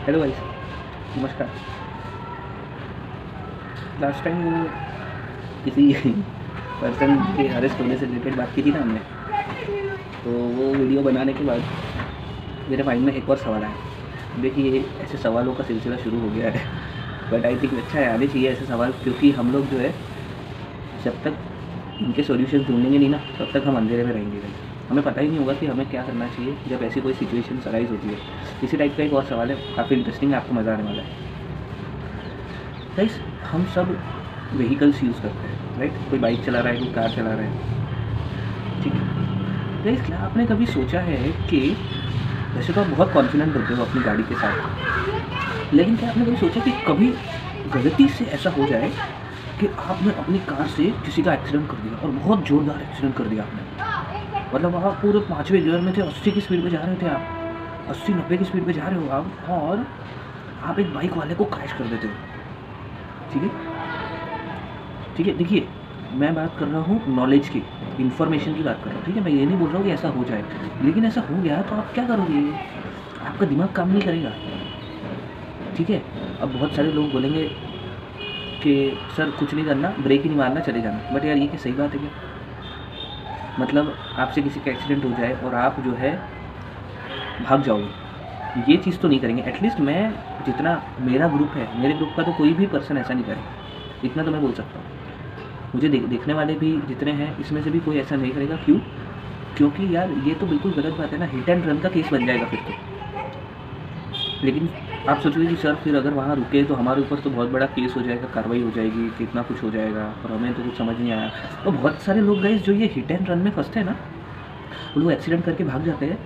Hello भाई, नमस्कार। Last time वो किसी पर्सन के अरेस्ट होने से रिलेटेड बात की थी ना हमने, तो वो वीडियो बनाने के बाद मेरे माइंड में एक और सवाल आया। देखिए, ऐसे सवालों का सिलसिला शुरू हो गया है, बट आई थिंक अच्छा है, आने चाहिए ऐसे सवाल, क्योंकि हम लोग जो है जब तक इनके सॉल्यूशन ढूंढेंगे नहीं ना, तब तक हम अंधेरे में रहेंगे। हमें पता ही नहीं होगा कि हमें क्या करना चाहिए जब ऐसी कोई सिचुएशन अराइज होती है। इसी टाइप का एक और सवाल है, काफ़ी इंटरेस्टिंग है, आपको मज़ा आने वाला है। गाइस, हम सब व्हीकल्स यूज़ करते हैं, राइट? कोई बाइक चला रहा है, कोई कार चला रहा है, ठीक है। गाइस, क्या आपने कभी सोचा है कि वैसे तो आप बहुत कॉन्फिडेंट होते हो अपनी गाड़ी के साथ, लेकिन क्या आपने कभी सोचा कि कभी गलती से ऐसा हो जाए कि आपने अपनी कार से किसी का एक्सीडेंट कर दिया, और बहुत ज़ोरदार एक्सीडेंट कर दिया आपने। मतलब आप पूरे 5वें गियर में थे, 80 की स्पीड पे जा रहे थे आप, 80-90 की स्पीड पे जा रहे हो आप, और आप एक बाइक वाले को क्रैश कर देते हो, ठीक है? ठीक है, देखिए, मैं बात कर रहा हूँ नॉलेज की, इन्फॉर्मेशन की बात कर रहा हूँ, ठीक है? मैं ये नहीं बोल रहा हूँ कि ऐसा हो जाए, लेकिन ऐसा हो गया तो आप क्या करोगे? आपका दिमाग काम नहीं करेगा, ठीक है? अब बहुत सारे लोग बोलेंगे कि सर कुछ नहीं करना, ब्रेक ही नहीं मारना, चले जाना। बट यार, ये क्या सही बात है क्या? मतलब आपसे किसी का एक्सीडेंट हो जाए और आप जो है भाग जाओगे, ये चीज़ तो नहीं करेंगे। एटलीस्ट मैं, जितना मेरा ग्रुप है, मेरे ग्रुप का तो कोई भी पर्सन ऐसा नहीं करेगा, इतना तो मैं बोल सकता हूँ। मुझे देखने वाले भी जितने हैं, इसमें से भी कोई ऐसा नहीं करेगा। क्यों? क्योंकि यार ये तो बिल्कुल गलत बात है ना, हिट एंड रन का केस बन जाएगा फिर तो। लेकिन आप सोचोगे कि सर फिर अगर वहाँ रुके तो हमारे ऊपर तो बहुत बड़ा केस हो जाएगा, कार्रवाई हो जाएगी, कितना कुछ हो जाएगा, और हमें तो कुछ समझ नहीं आया। और बहुत सारे लोग गाइस जो ये हिट एंड रन में फंसते हैं ना, वो लोग एक्सीडेंट करके भाग जाते हैं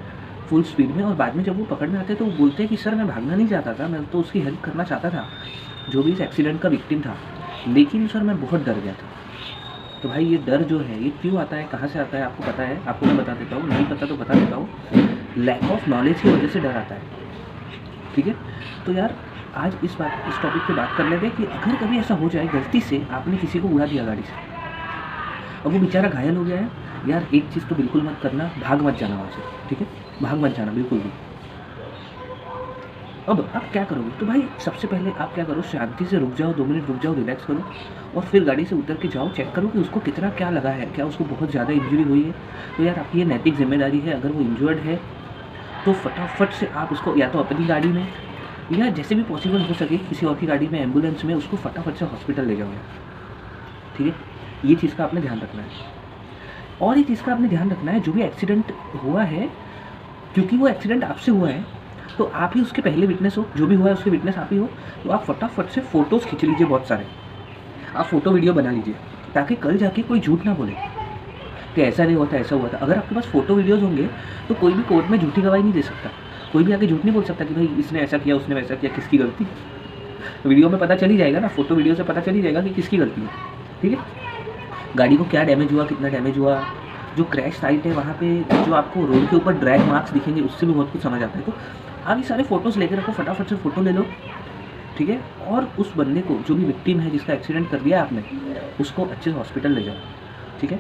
फुल स्पीड में, और बाद में जब वो पकड़ में आते हैं तो वो बोलते हैं कि सर मैं भागना नहीं चाहता था, मैं तो उसकी हेल्प करना चाहता था, जो भी इस एक्सीडेंट का विक्टिम था, लेकिन सर मैं बहुत डर गया था। तो भाई, ये डर जो है ये क्यों आता है, कहाँ से आता है, आपको पता है? आपको मैं बता देता हूँ, नहीं पता तो बता देता हूँ। लैक ऑफ नॉलेज की वजह से डर आता है, ठीक है? तो यार, आज इस टॉपिक पे बात कर लेते हैं कि अगर कभी ऐसा हो जाए गलती से आपने किसी को उड़ा दिया गाड़ी से, अब वो बेचारा घायल हो गया है, यार एक चीज़ तो बिल्कुल मत करना, भाग मत जाना वहाँ से, ठीक है? भाग मत जाना बिल्कुल भी। अब आप क्या करोगे? तो भाई सबसे पहले आप क्या करो, शांति से रुक जाओ, 2 मिनट रुक जाओ, रिलैक्स करो, और फिर गाड़ी से उतर के जाओ, चेक करो कि उसको कितना क्या लगा है, क्या उसको बहुत ज़्यादा इंजरी हुई है। तो यार आपकी ये नैतिक जिम्मेदारी है, अगर वो इंजर्ड है तो फटाफट से आप उसको या तो अपनी गाड़ी में, या जैसे भी पॉसिबल हो सके किसी और की गाड़ी में, एम्बुलेंस में, उसको फटाफट से हॉस्पिटल ले जाओ यार, ठीक है? ये चीज़ का आपने ध्यान रखना है। और ये चीज़ का आपने ध्यान रखना है, जो भी एक्सीडेंट हुआ है, क्योंकि वो एक्सीडेंट आपसे हुआ है, तो आप ही उसके पहले विटनेस हो, जो भी हुआ है उसके विटनेस आप ही हो, तो आप फटाफट से फ़ोटोज़ खींच लीजिए, बहुत सारे आप फ़ोटो वीडियो बना लीजिए, ताकि कल जाके कोई झूठ ना बोले कि ऐसा नहीं हुआ था, ऐसा हुआ था। अगर आपके पास फ़ोटो वीडियोज़ होंगे तो कोई भी कोर्ट में झूठी गवाही नहीं दे सकता, कोई भी आके झूठ नहीं बोल सकता कि भाई इसने ऐसा किया, उसने वैसा किया, किसकी गलती। वीडियो में पता चल ही जाएगा ना, फ़ोटो वीडियो से पता चल ही जाएगा कि किसकी गलती है, ठीक है? गाड़ी को क्या डैमेज हुआ, कितना डैमेज हुआ, जो क्रैश साइट है वहाँ पे जो आपको रोड के ऊपर ड्रैग मार्क्स दिखेंगे, उससे भी बहुत कुछ समझ आता है। तो आप ये सारे फ़ोटोज़ लेके रखो, फटाफट से फ़ोटो ले लो, ठीक है? और उस बंदे को, जो भी विक्टिम है जिसका एक्सीडेंट कर दिया आपने, उसको अच्छे से हॉस्पिटल ले जाओ, ठीक है?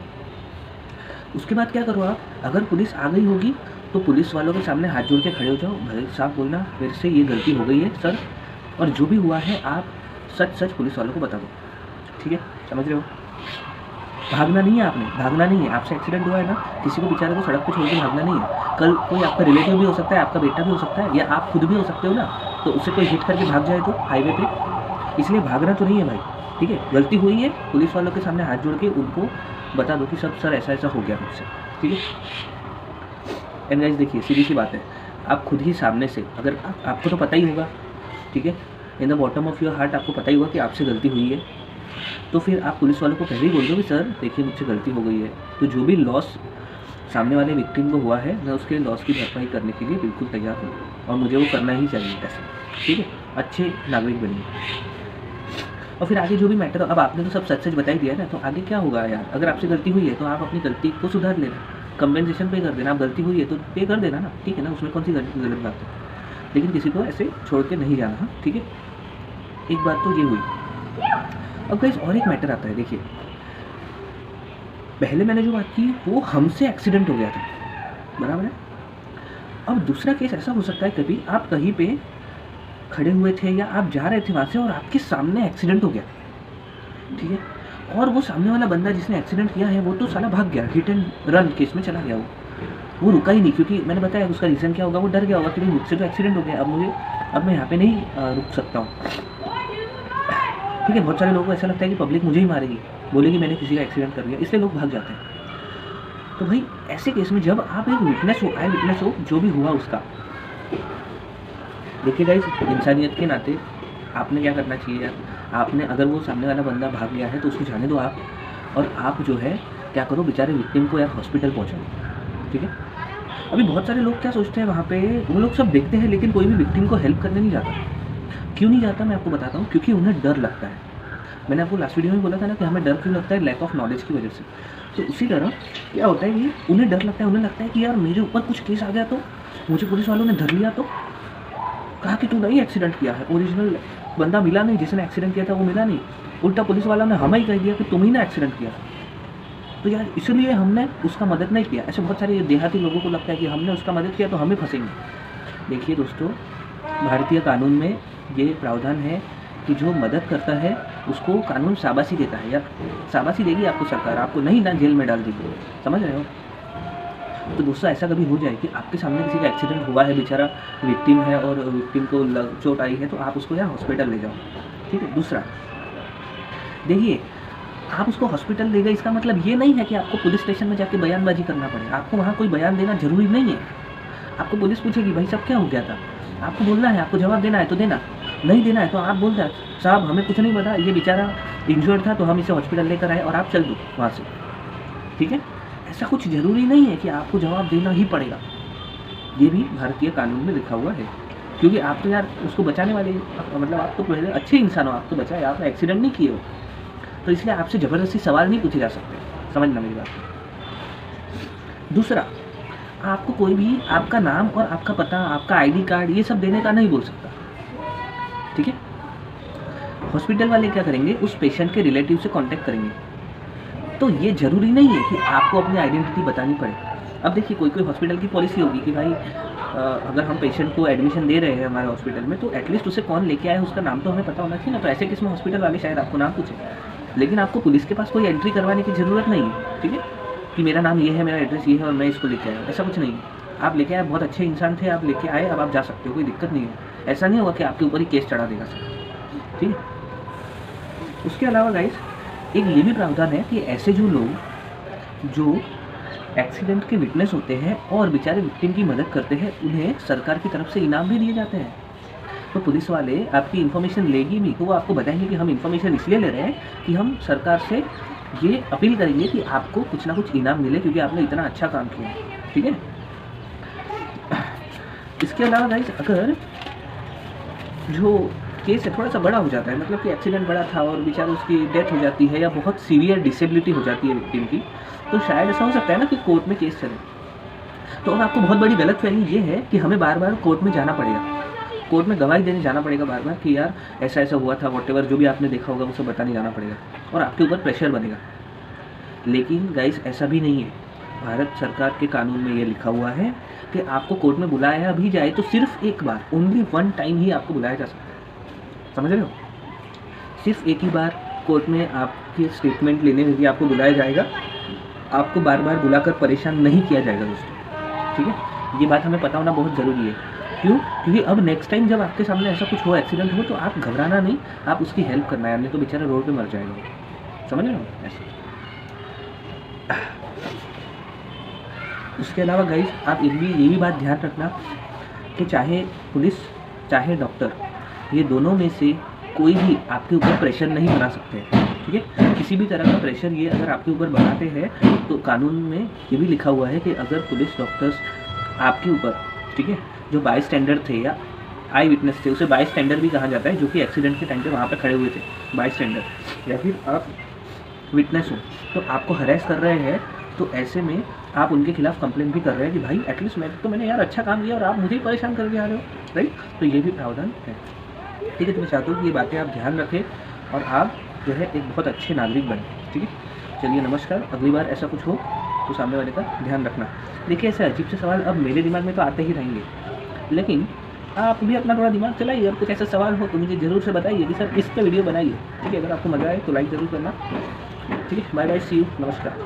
उसके बाद क्या करो आप, अगर पुलिस आ गई होगी तो पुलिस वालों के सामने हाथ जोड़ के खड़े हो जाओ, भाई साहब बोलना मेरे से ये गलती हो गई है सर, और जो भी हुआ है आप सच सच पुलिस वालों को बता दो, ठीक है? समझ रहे हो? भागना नहीं है आपने, भागना नहीं है। आपसे एक्सीडेंट हुआ है ना, किसी को बेचारे को सड़क पे छोड़ के भागना नहीं है। कल कोई आपका रिलेटिव भी हो सकता है, आपका बेटा भी हो सकता है, या आप खुद भी हो सकते हो ना, तो उससे कोई हिट करके भाग जाए तो हाईवे पे, इसलिए भागना तो नहीं है भाई, ठीक है? गलती हुई है, पुलिस वालों के सामने हाथ जोड़ के उनको बता दो कि सब सर ऐसा ऐसा हो गया मुझसे, ठीक है? एंड गाइस देखिए, सीधी सी बात है, आप खुद ही सामने से, अगर आपको तो पता ही होगा, ठीक है, in the bottom of your heart आपको पता ही होगा कि आपसे गलती हुई है, तो फिर आप पुलिस वालों को पहले ही बोल दो कि सर देखिए मुझसे गलती हो गई है, तो जो भी लॉस सामने वाले विक्टिम को हुआ है, मैं उसके लॉस की भरपाई करने के लिए बिल्कुल तैयार हूँ, और मुझे वो करना ही चाहिए ऐसे, ठीक है? अच्छे नागरिक बनिए। और फिर आगे जो भी मैटर, अब आपने तो सब सच सच बता ही दिया ना, तो आगे क्या होगा यार? अगर आपसे गलती हुई है तो आप अपनी गलती को सुधार लेना, कंपेंसेशन पे कर देना। आप गलती हुई है तो पे कर देना ना, ठीक है ना? उसमें कौन सी गलत बात है? लेकिन किसी को ऐसे छोड़ के नहीं जाना, हाँ, ठीक है? एक बात तो ये हुई। अब गाइस और एक मैटर आता है, देखिए, पहले मैंने जो बात की वो हमसे एक्सीडेंट हो गया था, बराबर है? अब दूसरा केस ऐसा हो सकता है, कभी आप कहीं पे खड़े हुए थे या आप जा रहे थे वहाँ से और आपके सामने एक्सीडेंट हो गया, ठीक है, और वो सामने वाला बंदा जिसने एक्सीडेंट किया है वो तो साला भाग गया, हिट एंड रन केस में चला गया, वो रुका ही नहीं, क्योंकि मैंने बताया उसका रीज़न क्या होगा, वो डर गया होगा कि भाई मुझसे तो एक्सीडेंट हो गया, अब मैं यहाँ पे नहीं रुक सकता हूँ, ठीक है। बहुत सारे लोगों को ऐसा लगता है कि पब्लिक मुझे ही मारेगी, बोलेगी मैंने किसी का एक्सीडेंट कर दिया, इसलिए लोग भाग जाते हैं। तो भाई ऐसे केस में जब आप एक विटनेस हो, आई विटनेस हो जो भी हुआ उसका, देखिए गाइस, इंसानियत के नाते आपने क्या करना चाहिए यार, आपने अगर वो सामने वाला बंदा भाग गया है तो उसको जाने दो आप, और आप जो है क्या करो, बेचारे विक्टिम को यार हॉस्पिटल पहुँचाओ, ठीक है। अभी बहुत सारे लोग क्या सोचते हैं वहाँ पे, वो लोग सब देखते हैं लेकिन कोई भी विक्टिम को हेल्प करने नहीं जाता। क्यों नहीं जाता मैं आपको बताता हूँ, क्योंकि उन्हें डर लगता है। मैंने आपको लास्ट वीडियो में बोला था ना कि हमें डर क्यों लगता है, लैक ऑफ नॉलेज की वजह से। तो उसी तरह क्या होता है कि उन्हें डर लगता है, उन्हें लगता है कि यार मेरे ऊपर कुछ केस आ गया तो, मुझे पुलिस वालों ने धर लिया तो, कहा कि तू नहीं एक्सीडेंट किया है, ओरिजिनल बंदा मिला नहीं, जिसने एक्सीडेंट किया था वो मिला नहीं, उल्टा पुलिस वालों ने हमें ही कह दिया कि तुम ही ना एक्सीडेंट किया, तो यार इसलिए हमने उसका मदद नहीं किया। ऐसे बहुत सारे देहाती लोगों को लगता है कि हमने उसका मदद किया तो हमें फंसेंगे। देखिए दोस्तों, भारतीय कानून में ये प्रावधान है कि जो मदद करता है उसको कानून शाबाशी देता है, यार शाबाशी देगी आपको सरकार, आपको नहीं ना जेल में डाल देगी, समझ रहे हो। तो दोस्तों ऐसा कभी हो जाए कि आपके सामने किसी का एक्सीडेंट हुआ है, बेचारा विक्टिम है और विक्टिम को चोट आई है, तो आप उसको यार हॉस्पिटल ले जाओ, ठीक है। दूसरा देखिए, आप उसको हॉस्पिटल ले गए, इसका मतलब ये नहीं है कि आपको पुलिस स्टेशन में जाके बयानबाजी करना पड़े, आपको वहाँ कोई बयान देना जरूरी नहीं है। आपको पुलिस पूछेगी भाई साहब क्या हो गया था, आपको बोलना है, आपको जवाब देना है तो देना, नहीं देना है तो आप बोलते हैं साहब हमें कुछ नहीं पता, ये बेचारा इंजर्ड था तो हम इसे हॉस्पिटल लेकर आए और आप चल दो वहाँ से, ठीक है। ऐसा कुछ ज़रूरी नहीं है कि आपको जवाब देना ही पड़ेगा, ये भी भारतीय कानून में लिखा हुआ है, क्योंकि आप तो यार उसको बचाने वाले, मतलब आप तो पहले अच्छे इंसान हो, आप तो बचाए, आप एक्सीडेंट नहीं किए हो, तो इसलिए आपसे ज़बरदस्ती सवाल नहीं पूछे जा सकते, समझना मेरी बात। दूसरा, आपको कोई भी आपका नाम और आपका पता, आपका आईडी कार्ड ये सब देने का नहीं बोल सकता, ठीक है। हॉस्पिटल वाले क्या करेंगे, उस पेशेंट के रिलेटिव से कांटेक्ट करेंगे, तो ये ज़रूरी नहीं है कि आपको अपनी आइडेंटिटी बतानी पड़े। अब देखिए, कोई कोई हॉस्पिटल की पॉलिसी होगी कि भाई अगर हम पेशेंट को एडमिशन दे रहे हैं हमारे हॉस्पिटल में, तो एटलीस्ट उसे कौन लेके आए उसका नाम तो हमें पता होना चाहिए ना। तो ऐसे केस में हॉस्पिटल वाले शायद आपको नाम पूछे, लेकिन आपको पुलिस के पास कोई एंट्री करवाने की ज़रूरत नहीं है, ठीक है, कि मेरा नाम ये है, मेरा एड्रेस ये है और मैं इसको लेके आया, ऐसा कुछ नहीं है। आप लेके आए, बहुत अच्छे इंसान थे, आप लेके आए, अब आप जा सकते हो, कोई दिक्कत नहीं है। ऐसा नहीं होगा कि आपके ऊपर ही केस चढ़ा देगा सर, ठीक है। उसके अलावा गाइस, एक ये भी प्रावधान है कि ऐसे जो लोग जो एक्सीडेंट के विटनेस होते हैं और बेचारे विक्टिम की मदद करते हैं, उन्हें सरकार की तरफ से इनाम भी दिए जाते हैं। तो पुलिस वाले आपकी इन्फॉर्मेशन लेगी भी, तो वो आपको बताएंगे कि हम इन्फॉर्मेशन इसलिए ले रहे हैं कि हम सरकार से ये अपील करेंगे कि आपको कुछ ना कुछ इनाम मिले, क्योंकि आपने इतना अच्छा काम किया, ठीक है। इसके अलावा गाइस, अगर जो केस है थोड़ा सा बड़ा हो जाता है, मतलब कि एक्सीडेंट बड़ा था और बेचारा उसकी डेथ हो जाती है या बहुत सीवियर डिसेबिलिटी हो जाती है विक्टिम की, तो शायद ऐसा हो सकता है ना कि कोर्ट में केस चले। तो अब आपको बहुत बड़ी गलतफहमी ये है कि हमें बार बार कोर्ट में जाना पड़ेगा, कोर्ट में गवाही देने जाना पड़ेगा बार बार कि यार ऐसा ऐसा हुआ था, वॉटेवर जो भी आपने देखा होगा वो सब बताने जाना पड़ेगा और आपके ऊपर प्रेशर बनेगा। लेकिन गाइस ऐसा भी नहीं है, भारत सरकार के कानून में ये लिखा हुआ है कि आपको कोर्ट में बुलाया भी जाए तो सिर्फ एक बार, ओनली वन टाइम ही आपको बुलाया जा सकता है, समझ रहे हो। सिर्फ एक ही बार कोर्ट में आपके स्टेटमेंट लेने में भी आपको बुलाया जाएगा, आपको बार बार बुलाकर परेशान नहीं किया जाएगा दोस्तों, ठीक है। ये बात हमें पता होना बहुत ज़रूरी है। क्यों? क्योंकि अब नेक्स्ट टाइम जब आपके सामने ऐसा कुछ हो, एक्सीडेंट हो, तो आप घबराना नहीं, आप उसकी हेल्प करना है, नहीं तो बेचारा रोड पे मर जाएगा, समझ रहे हो ऐसे। उसके अलावा गाइस, आप ये भी बात ध्यान रखना कि चाहे पुलिस चाहे डॉक्टर, ये दोनों में से कोई भी आपके ऊपर प्रेशर नहीं बना सकते, ठीक है। किसी भी तरह का प्रेशर ये अगर आपके ऊपर बनाते हैं तो कानून में ये भी लिखा हुआ है कि अगर पुलिस डॉक्टर्स आपके ऊपर, ठीक है, जो बाई स्टैंडर थे या आई विटनेस थे, उसे बाई स्टैंडर भी कहा जाता है, जो कि एक्सीडेंट के टाइम पे वहाँ पे खड़े हुए थे, बाई स्टैंडर, या फिर आप विटनेस हो तो आपको हरेस कर रहे हैं, तो ऐसे में आप उनके खिलाफ कंप्लेन भी कर रहे हैं कि भाई एटलीस्ट मैंने यार अच्छा काम किया और आप मुझे ही परेशान करके आ रहे हो, राइट। तो ये भी प्रावधान है, ठीक है। तो मैं चाहता हूँ कि ये बातें आप ध्यान रखें और आप जो है एक बहुत अच्छे नागरिक बने, ठीक है। चलिए नमस्कार, अगली बार ऐसा कुछ हो तो सामने वाले का ध्यान रखना। देखिए ऐसे अजीब से सवाल अब मेरे दिमाग में तो आते ही रहेंगे, लेकिन आप भी अपना थोड़ा दिमाग चलाइए, और कुछ ऐसा सवाल हो तो मुझे ज़रूर से बताइए कि सर इस पे वीडियो बनाइए, ठीक है। अगर आपको मज़ा आए तो लाइक ज़रूर करना, ठीक है। बाय बाय, सी यू, नमस्कार।